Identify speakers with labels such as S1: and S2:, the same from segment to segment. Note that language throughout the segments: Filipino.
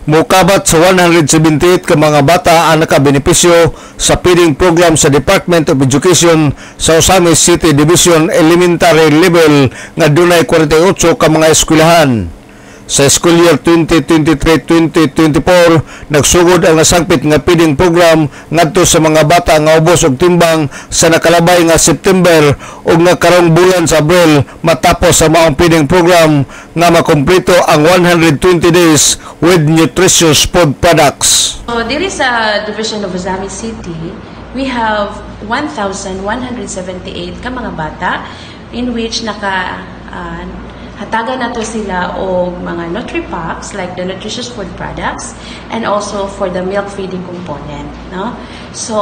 S1: Mukabat sa 178 ka mga bata ang nakabenepisyo sa feeding program sa Department of Education sa Osamis City Division Elementary Level nga dunay 48 ka mga eskwelahan. Sa school year 2023-2024, nagsugod ang nasangpit nga feeding program ngadto sa mga bata nga ubos og timbang sa nakalabay nga September ug nga karong bulan sa Abril matapos sa maong feeding program nga makumpleto ang 120 days with nutritious food products.
S2: So, diri sa Division of Osamis City, we have 1,178 ka mga bata in which hatagan nato sila o mga Nutri-Packs like the nutritious food products and also for the milk feeding component, no? So,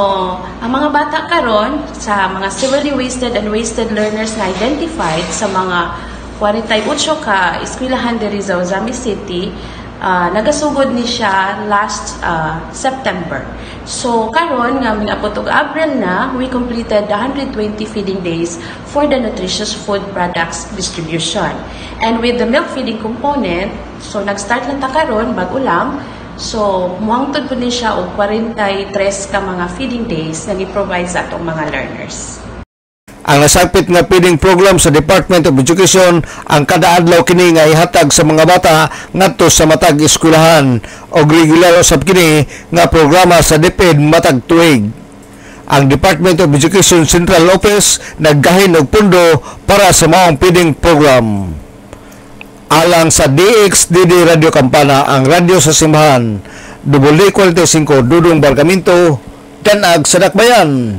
S2: ang mga bata karon sa mga severely wasted and wasted learners na identified sa mga 48 ka eskwelahan diri sa Osamis City, nagasugod ni siya last September. So, karon nga miabot og April na, we completed 120 feeding days for the nutritious food products distribution. And with the milk feeding component, so nag-start lang ta karon bag ulam. So, muangtod po ni siya og 43 ka mga feeding days na gi-provide sa atong mga learners.
S1: Ang nasangpit nga feeding program sa Department of Education ang kada adlaw kini nga ihatag sa mga bata ngadto sa matag eskwelahan og regular usab kini nga programa sa DepEd matag tuig. Ang Department of Education Central Office naggahin og pundo para sa maong feeding program. Alang sa DXDD Radio Campana, ang radyo sa simbahan, WD45 Dudong Barcaminto, Danag sa Dakbayan.